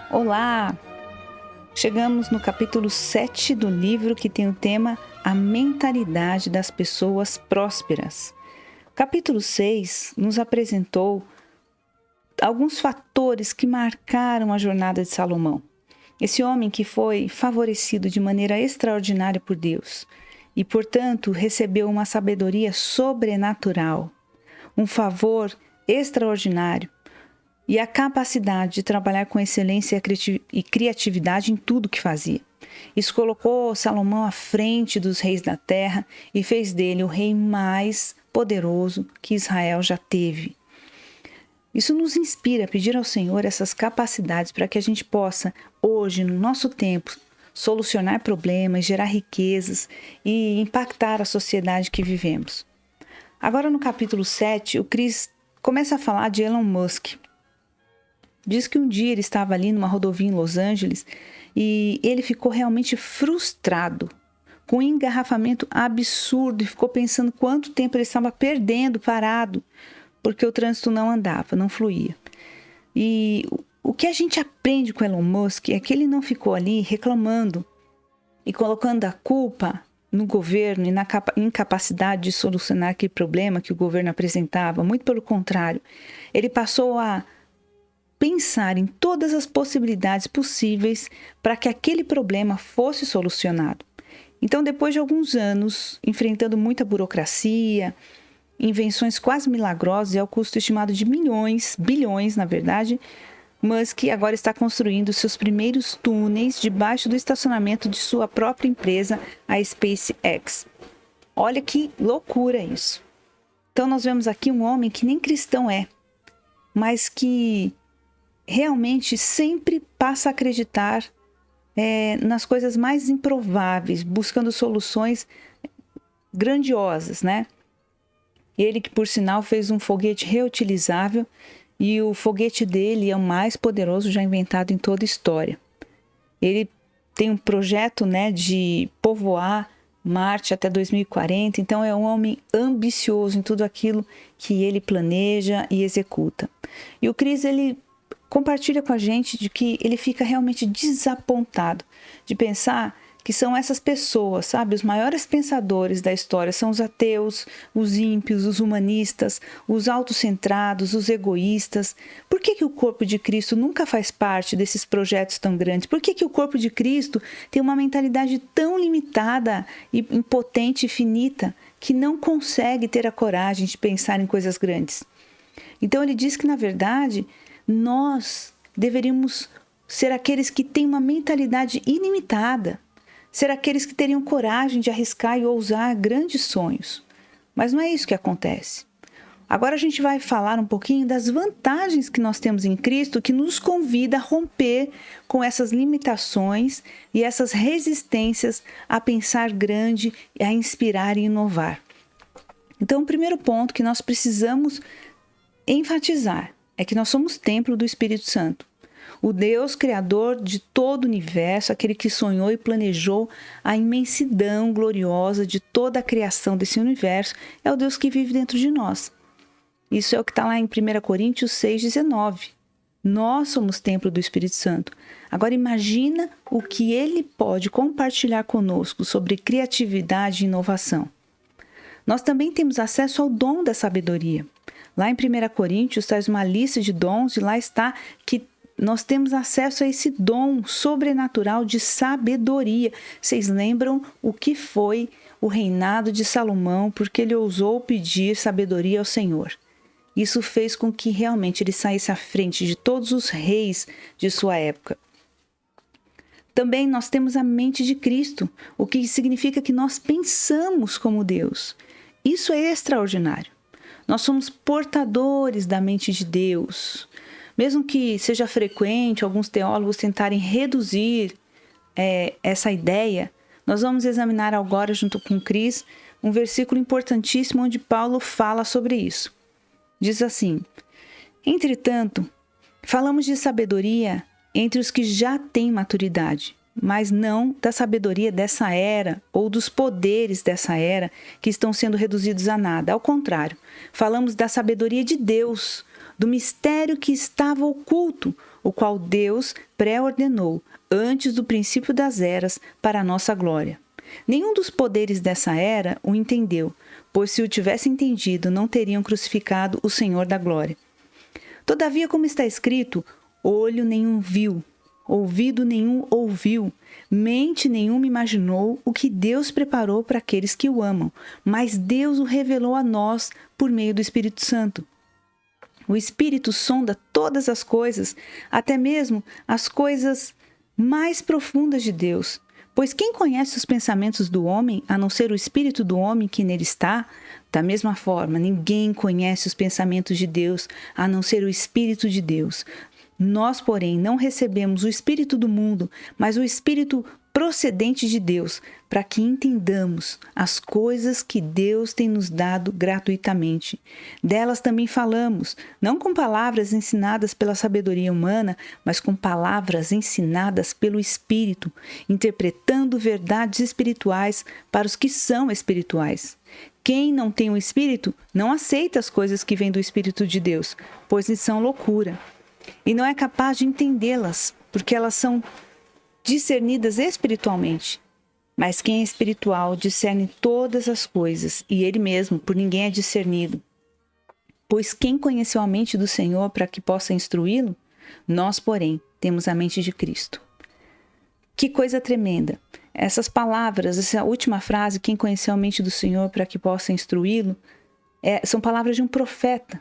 Olá! Chegamos no capítulo 7 do livro que tem o tema A Mentalidade das Pessoas Prósperas. O capítulo 6 nos apresentou alguns fatores que marcaram a jornada de Salomão. Esse homem que foi favorecido de maneira extraordinária por Deus e, portanto, recebeu uma sabedoria sobrenatural, um favor extraordinário e a capacidade de trabalhar com excelência e criatividade em tudo que fazia. Isso colocou Salomão à frente dos reis da terra e fez dele o rei mais poderoso que Israel já teve. Isso nos inspira a pedir ao Senhor essas capacidades para que a gente possa, hoje, no nosso tempo, solucionar problemas, gerar riquezas e impactar a sociedade que vivemos. Agora, no capítulo 7, o Chris começa a falar de Elon Musk. Diz que um dia ele estava ali numa rodovia em Los Angeles e ele ficou realmente frustrado, com um engarrafamento absurdo e ficou pensando quanto tempo ele estava perdendo parado, porque o trânsito não andava, não fluía. E o que a gente aprende com Elon Musk é que ele não ficou ali reclamando e colocando a culpa no governo e na incapacidade de solucionar aquele problema que o governo apresentava. Muito pelo contrário, ele passou a pensar em todas as possibilidades possíveis para que aquele problema fosse solucionado. Então, depois de alguns anos, enfrentando muita burocracia, invenções quase milagrosas e ao custo estimado de bilhões, na verdade, Musk agora está construindo seus primeiros túneis debaixo do estacionamento de sua própria empresa, a SpaceX. Olha que loucura isso! Então, nós vemos aqui um homem que nem cristão é, mas que realmente sempre passa a acreditar nas coisas mais improváveis, buscando soluções grandiosas, né? Ele que, por sinal, fez um foguete reutilizável e o foguete dele é o mais poderoso já inventado em toda a história. Ele tem um projeto, né, de povoar Marte até 2040, então é um homem ambicioso em tudo aquilo que ele planeja e executa. E o Chris, ele compartilha com a gente de que ele fica realmente desapontado de pensar que são essas pessoas, sabe? Os maiores pensadores da história são os ateus, os ímpios, os humanistas, os autocentrados, os egoístas. Por que o corpo de Cristo nunca faz parte desses projetos tão grandes? Por que o corpo de Cristo tem uma mentalidade tão limitada e impotente e finita que não consegue ter a coragem de pensar em coisas grandes? Então ele diz que, na verdade, nós deveríamos ser aqueles que têm uma mentalidade ilimitada, ser aqueles que teriam coragem de arriscar e ousar grandes sonhos. Mas não é isso que acontece. Agora a gente vai falar um pouquinho das vantagens que nós temos em Cristo, que nos convida a romper com essas limitações e essas resistências a pensar grande, a inspirar e inovar. Então, o primeiro ponto que nós precisamos enfatizar é que nós somos templo do Espírito Santo. O Deus criador de todo o universo, aquele que sonhou e planejou a imensidão gloriosa de toda a criação desse universo, é o Deus que vive dentro de nós. Isso é o que está lá em 1 Coríntios 6,19. Nós somos templo do Espírito Santo. Agora imagina o que ele pode compartilhar conosco sobre criatividade e inovação. Nós também temos acesso ao dom da sabedoria. Lá em 1 Coríntios traz uma lista de dons e lá está que nós temos acesso a esse dom sobrenatural de sabedoria. Vocês lembram o que foi o reinado de Salomão porque ele ousou pedir sabedoria ao Senhor? Isso fez com que realmente ele saísse à frente de todos os reis de sua época. Também nós temos a mente de Cristo, o que significa que nós pensamos como Deus. Isso é extraordinário. Nós somos portadores da mente de Deus. Mesmo que seja frequente alguns teólogos tentarem reduzir essa ideia, nós vamos examinar agora, junto com Cris, um versículo importantíssimo onde Paulo fala sobre isso. Diz assim: entretanto, falamos de sabedoria entre os que já têm maturidade, mas não da sabedoria dessa era ou dos poderes dessa era que estão sendo reduzidos a nada. Ao contrário, falamos da sabedoria de Deus, do mistério que estava oculto, o qual Deus pré-ordenou antes do princípio das eras para a nossa glória. Nenhum dos poderes dessa era o entendeu, pois se o tivesse entendido, não teriam crucificado o Senhor da glória. Todavia, como está escrito, olho nenhum viu, ouvido nenhum ouviu, mente nenhuma imaginou o que Deus preparou para aqueles que o amam, mas Deus o revelou a nós por meio do Espírito Santo. O Espírito sonda todas as coisas, até mesmo as coisas mais profundas de Deus. Pois quem conhece os pensamentos do homem, a não ser o Espírito do homem que nele está? Da mesma forma, ninguém conhece os pensamentos de Deus, a não ser o Espírito de Deus. Nós, porém, não recebemos o Espírito do mundo, mas o Espírito procedente de Deus, para que entendamos as coisas que Deus tem nos dado gratuitamente. Delas também falamos, não com palavras ensinadas pela sabedoria humana, mas com palavras ensinadas pelo Espírito, interpretando verdades espirituais para os que são espirituais. Quem não tem o Espírito não aceita as coisas que vêm do Espírito de Deus, pois lhes são loucura, e não é capaz de entendê-las, porque elas são discernidas espiritualmente. Mas quem é espiritual discerne todas as coisas, e ele mesmo por ninguém é discernido. Pois quem conheceu a mente do Senhor para que possa instruí-lo? Nós, porém, temos a mente de Cristo. Que coisa tremenda! Essas palavras, essa última frase, quem conheceu a mente do Senhor para que possa instruí-lo, são palavras de um profeta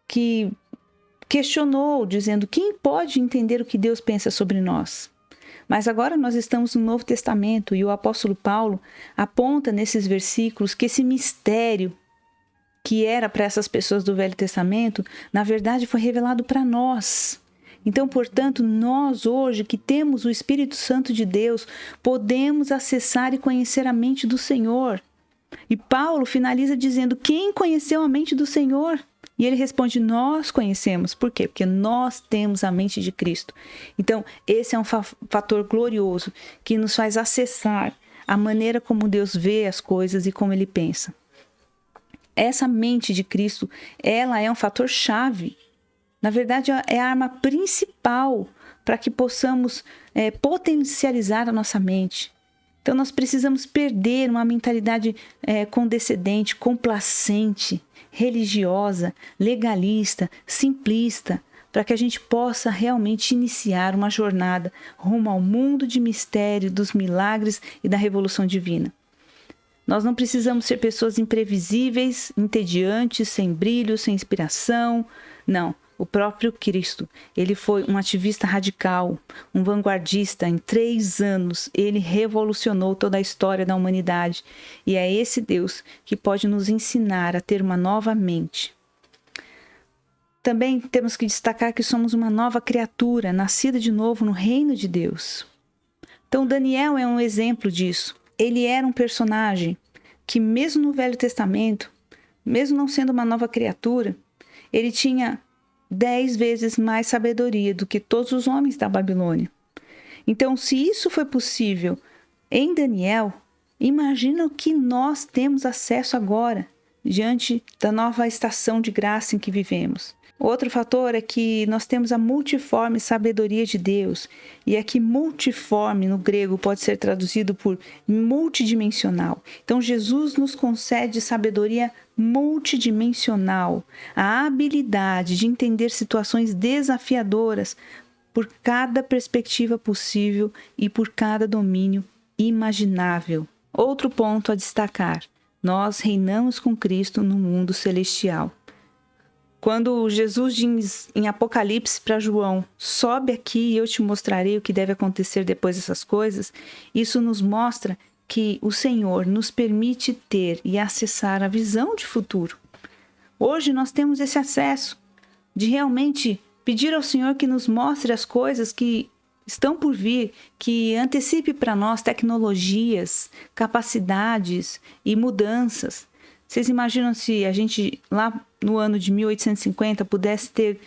que questionou, dizendo: quem pode entender o que Deus pensa sobre nós? Mas agora nós estamos no Novo Testamento e o apóstolo Paulo aponta nesses versículos que esse mistério que era para essas pessoas do Velho Testamento, na verdade foi revelado para nós. Então, portanto, nós hoje que temos o Espírito Santo de Deus, podemos acessar e conhecer a mente do Senhor. E Paulo finaliza dizendo: quem conheceu a mente do Senhor? E ele responde: nós conhecemos. Por quê? Porque nós temos a mente de Cristo. Então, esse é um fator glorioso que nos faz acessar a maneira como Deus vê as coisas e como Ele pensa. Essa mente de Cristo, ela é um fator chave. Na verdade, é a arma principal para que possamos potencializar a nossa mente. Então, nós precisamos perder uma mentalidade condescendente, complacente, religiosa, legalista, simplista, para que a gente possa realmente iniciar uma jornada rumo ao mundo de mistério, dos milagres e da revolução divina. Nós não precisamos ser pessoas imprevisíveis, entediantes, sem brilho, sem inspiração. Não. O próprio Cristo, ele foi um ativista radical, um vanguardista. Em 3 anos, ele revolucionou toda a história da humanidade. E é esse Deus que pode nos ensinar a ter uma nova mente. Também temos que destacar que somos uma nova criatura, nascida de novo no reino de Deus. Então, Daniel é um exemplo disso. Ele era um personagem que, mesmo no Velho Testamento, mesmo não sendo uma nova criatura, ele tinha 10 vezes mais sabedoria do que todos os homens da Babilônia. Então, se isso foi possível em Daniel, imagina o que nós temos acesso agora, diante da nova estação de graça em que vivemos. Outro fator é que nós temos a multiforme sabedoria de Deus, e aqui multiforme no grego pode ser traduzido por multidimensional. Então Jesus nos concede sabedoria multidimensional, a habilidade de entender situações desafiadoras por cada perspectiva possível e por cada domínio imaginável. Outro ponto a destacar: nós reinamos com Cristo no mundo celestial. Quando Jesus diz em Apocalipse para João: sobe aqui e eu te mostrarei o que deve acontecer depois dessas coisas, isso nos mostra que o Senhor nos permite ter e acessar a visão de futuro. Hoje nós temos esse acesso de realmente pedir ao Senhor que nos mostre as coisas que estão por vir, que antecipe para nós tecnologias, capacidades e mudanças. Vocês imaginam se a gente, lá no ano de 1850, pudesse ter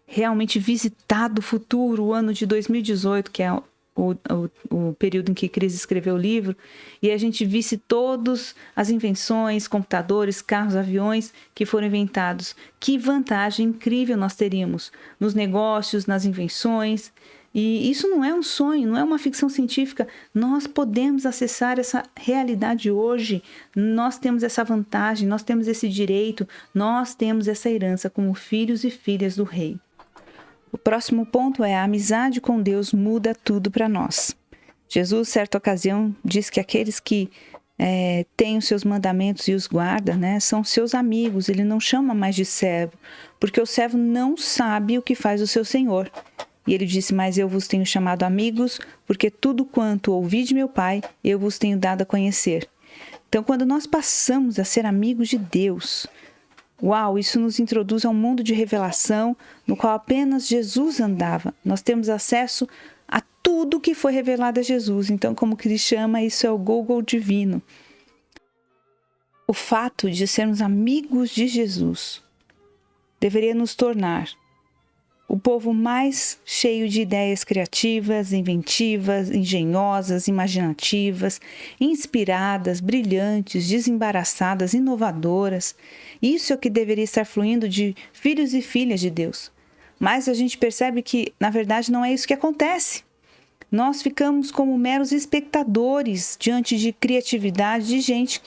realmente visitado o futuro, o ano de 2018, que é o período em que Cris escreveu o livro, e a gente visse todas as invenções, computadores, carros, aviões que foram inventados. Que vantagem incrível nós teríamos nos negócios, nas invenções. E isso não é um sonho, não é uma ficção científica. Nós podemos acessar essa realidade hoje. Nós temos essa vantagem, nós temos esse direito, nós temos essa herança como filhos e filhas do Rei. O próximo ponto é: a amizade com Deus muda tudo para nós. Jesus, certa ocasião, diz que aqueles que têm os seus mandamentos e os guarda, né, são seus amigos. Ele não chama mais de servo, porque o servo não sabe o que faz o seu senhor. E ele disse: mas eu vos tenho chamado amigos, porque tudo quanto ouvi de meu Pai, eu vos tenho dado a conhecer. Então, quando nós passamos a ser amigos de Deus, uau, isso nos introduz a um mundo de revelação no qual apenas Jesus andava. Nós temos acesso a tudo que foi revelado a Jesus. Então, como que ele chama, isso é o Google divino. O fato de sermos amigos de Jesus deveria nos tornar o povo mais cheio de ideias criativas, inventivas, engenhosas, imaginativas, inspiradas, brilhantes, desembaraçadas, inovadoras. Isso é o que deveria estar fluindo de filhos e filhas de Deus. Mas a gente percebe que, na verdade, não é isso que acontece. Nós ficamos como meros espectadores diante de criatividade de gente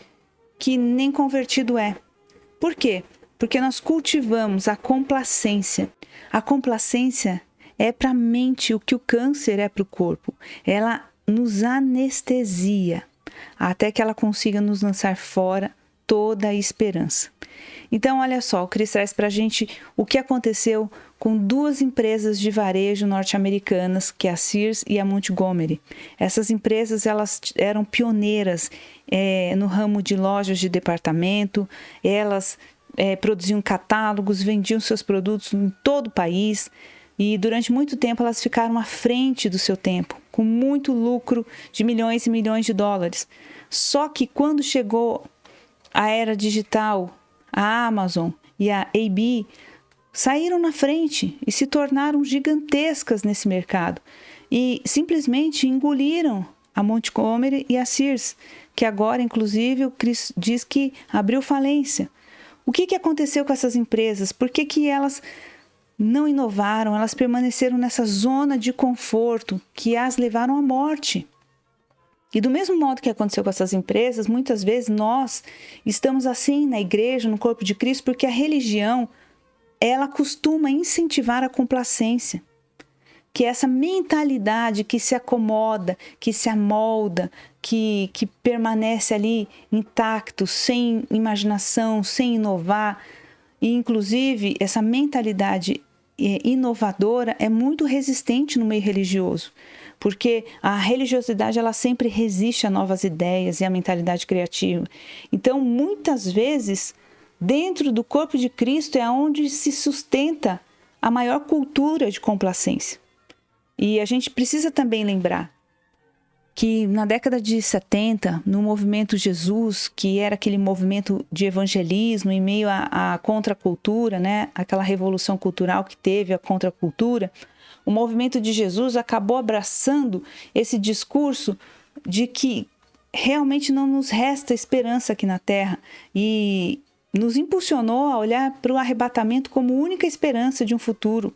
que nem convertido é. Por quê? Porque nós cultivamos a complacência. A complacência é para a mente o que o câncer é para o corpo. Ela nos anestesia até que ela consiga nos lançar fora toda a esperança. Então, olha só, o Cris traz para a gente o que aconteceu com duas empresas de varejo norte-americanas, que é a Sears e a Montgomery. Essas empresas, elas eram pioneiras no ramo de lojas de departamento. Elas produziam catálogos, vendiam seus produtos em todo o país, e durante muito tempo elas ficaram à frente do seu tempo, com muito lucro de milhões e milhões de dólares. Só que quando chegou a era digital, a Amazon e a AB saíram na frente e se tornaram gigantescas nesse mercado e simplesmente engoliram a Montgomery e a Sears, que agora, inclusive, o Chris diz que abriu falência. O que aconteceu com essas empresas? Por que elas não inovaram? Elas permaneceram nessa zona de conforto que as levaram à morte. E do mesmo modo que aconteceu com essas empresas, muitas vezes nós estamos assim na igreja, no corpo de Cristo, porque a religião, ela costuma incentivar a complacência. Que é essa mentalidade que se acomoda, que se amolda, que permanece ali intacto, sem imaginação, sem inovar. E, inclusive, essa mentalidade inovadora é muito resistente no meio religioso, porque a religiosidade ela sempre resiste a novas ideias e a mentalidade criativa. Então, muitas vezes, dentro do corpo de Cristo é onde se sustenta a maior cultura de complacência. E a gente precisa também lembrar que na década de 70, no movimento Jesus, que era aquele movimento de evangelismo em meio à contracultura, né? Aquela revolução cultural que teve a contracultura, o movimento de Jesus acabou abraçando esse discurso de que realmente não nos resta esperança aqui na Terra e nos impulsionou a olhar para o arrebatamento como única esperança de um futuro.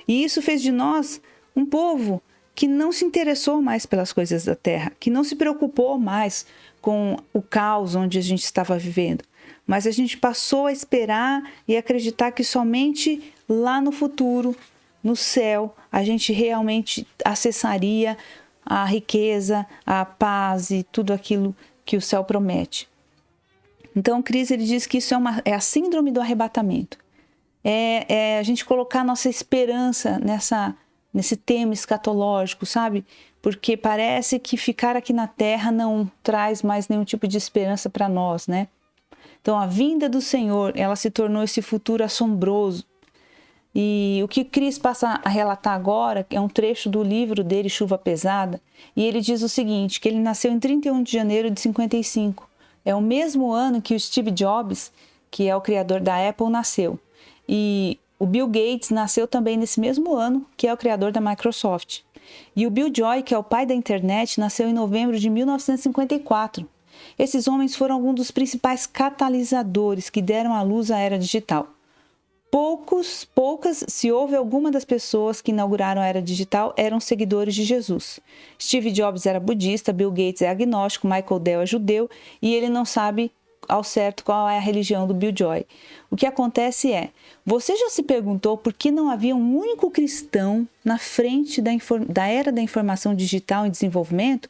E isso fez de nós um povo que não se interessou mais pelas coisas da terra, que não se preocupou mais com o caos onde a gente estava vivendo. Mas a gente passou a esperar e acreditar que somente lá no futuro, no céu, a gente realmente acessaria a riqueza, a paz e tudo aquilo que o céu promete. Então, Cris, ele diz que isso é a síndrome do arrebatamento. É a gente colocar nossa esperança nesse tema escatológico, sabe? Porque parece que ficar aqui na Terra não traz mais nenhum tipo de esperança para nós, né? Então, a vinda do Senhor, ela se tornou esse futuro assombroso. E o que Cris passa a relatar agora é um trecho do livro dele, Chuva Pesada, e ele diz o seguinte, que ele nasceu em 31 de janeiro de 55. É o mesmo ano que o Steve Jobs, que é o criador da Apple, nasceu. E o Bill Gates nasceu também nesse mesmo ano, que é o criador da Microsoft. E o Bill Joy, que é o pai da internet, nasceu em novembro de 1954. Esses homens foram alguns dos principais catalisadores que deram à luz à era digital. Poucas, se houve alguma das pessoas que inauguraram a era digital, eram seguidores de Jesus. Steve Jobs era budista, Bill Gates é agnóstico, Michael Dell é judeu e ele não sabe ao certo qual é a religião do Bill Joy. O que acontece é, você já se perguntou por que não havia um único cristão na frente da era da informação digital em desenvolvimento?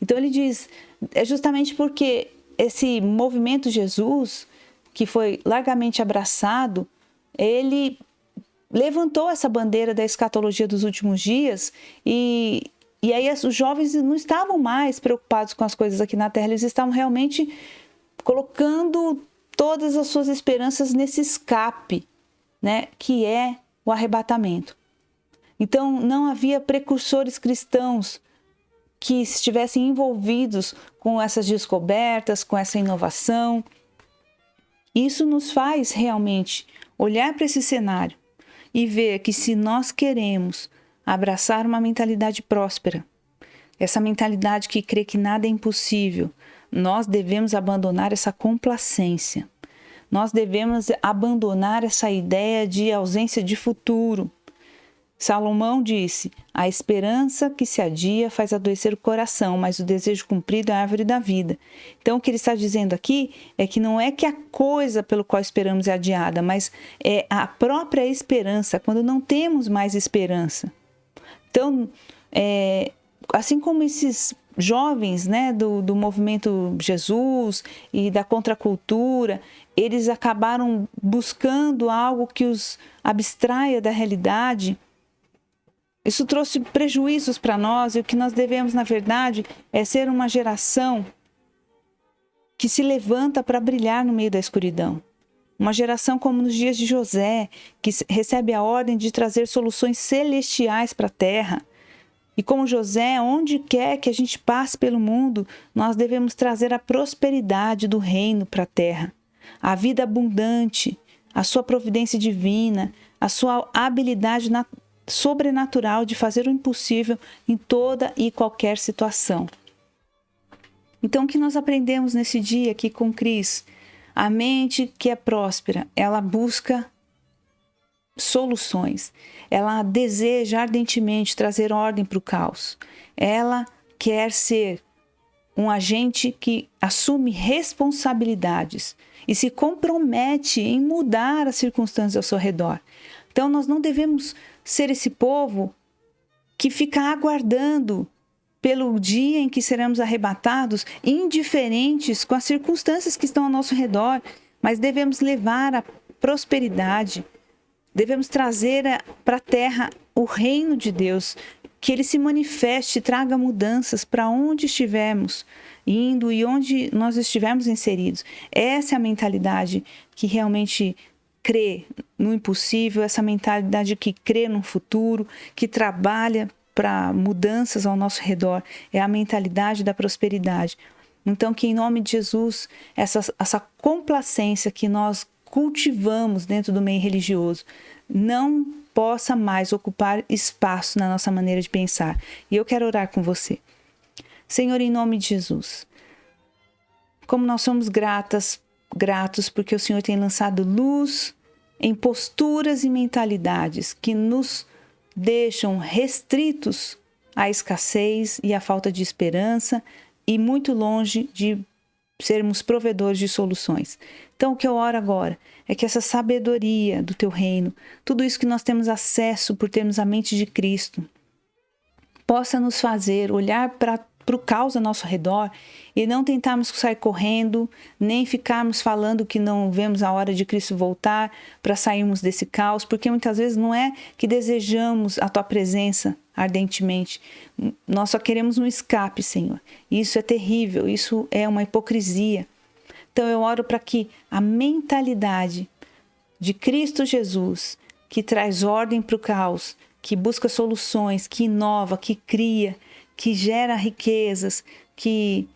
Então ele diz, é justamente porque esse movimento Jesus, que foi largamente abraçado, ele levantou essa bandeira da escatologia dos últimos dias e aí os jovens não estavam mais preocupados com as coisas aqui na Terra, eles estavam realmente colocando todas as suas esperanças nesse escape, né, que é o arrebatamento. Então não havia precursores cristãos que estivessem envolvidos com essas descobertas, com essa inovação. Isso nos faz realmente olhar para esse cenário e ver que se nós queremos abraçar uma mentalidade próspera, essa mentalidade que crê que nada é impossível, nós devemos abandonar essa complacência. Nós devemos abandonar essa ideia de ausência de futuro. Salomão disse, a esperança que se adia faz adoecer o coração, mas o desejo cumprido é a árvore da vida. Então o que ele está dizendo aqui é que não é que a coisa pelo qual esperamos é adiada, mas é a própria esperança, quando não temos mais esperança. Então, assim como esses jovens, né, do movimento Jesus e da contracultura, eles acabaram buscando algo que os abstraia da realidade. Isso trouxe prejuízos para nós e o que nós devemos, na verdade, é ser uma geração que se levanta para brilhar no meio da escuridão. Uma geração como nos dias de José, que recebe a ordem de trazer soluções celestiais para a terra. E como José, onde quer que a gente passe pelo mundo, nós devemos trazer a prosperidade do reino para a terra. A vida abundante, a sua providência divina, a sua habilidade sobrenatural de fazer o impossível em toda e qualquer situação. Então, o que nós aprendemos nesse dia aqui com Cris? A mente que é próspera, ela busca soluções. Ela deseja ardentemente trazer ordem para o caos. Ela quer ser um agente que assume responsabilidades e se compromete em mudar as circunstâncias ao seu redor. Então, nós não devemos ser esse povo que fica aguardando pelo dia em que seremos arrebatados, indiferentes com as circunstâncias que estão ao nosso redor, mas devemos levar a prosperidade, devemos trazer para a terra o reino de Deus, que ele se manifeste, traga mudanças para onde estivermos indo e onde nós estivermos inseridos. Essa é a mentalidade que realmente crê no impossível, essa mentalidade que crê no futuro, que trabalha para mudanças ao nosso redor, é a mentalidade da prosperidade. Então, que em nome de Jesus, essa complacência que nós cultivamos dentro do meio religioso não possa mais ocupar espaço na nossa maneira de pensar. E eu quero orar com você. Senhor, em nome de Jesus, como nós somos gratos porque o Senhor tem lançado luz em posturas e mentalidades que nos deixam restritos à escassez e à falta de esperança e muito longe de sermos provedores de soluções. Então, o que eu oro agora é que essa sabedoria do Teu reino, tudo isso que nós temos acesso por termos a mente de Cristo, possa nos fazer olhar para o caos ao nosso redor e não tentarmos sair correndo, nem ficarmos falando que não vemos a hora de Cristo voltar para sairmos desse caos, porque muitas vezes não é que desejamos a Tua presença ardentemente, nós só queremos um escape, Senhor. Isso é terrível, isso é uma hipocrisia. Então eu oro para que a mentalidade de Cristo Jesus, que traz ordem para o caos, que busca soluções, que inova, que cria, que gera riquezas, que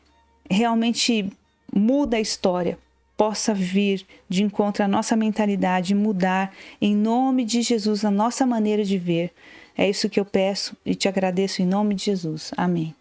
realmente muda a história, possa vir de encontro à nossa mentalidade e mudar em nome de Jesus a nossa maneira de ver. É isso que eu peço e te agradeço em nome de Jesus. Amém.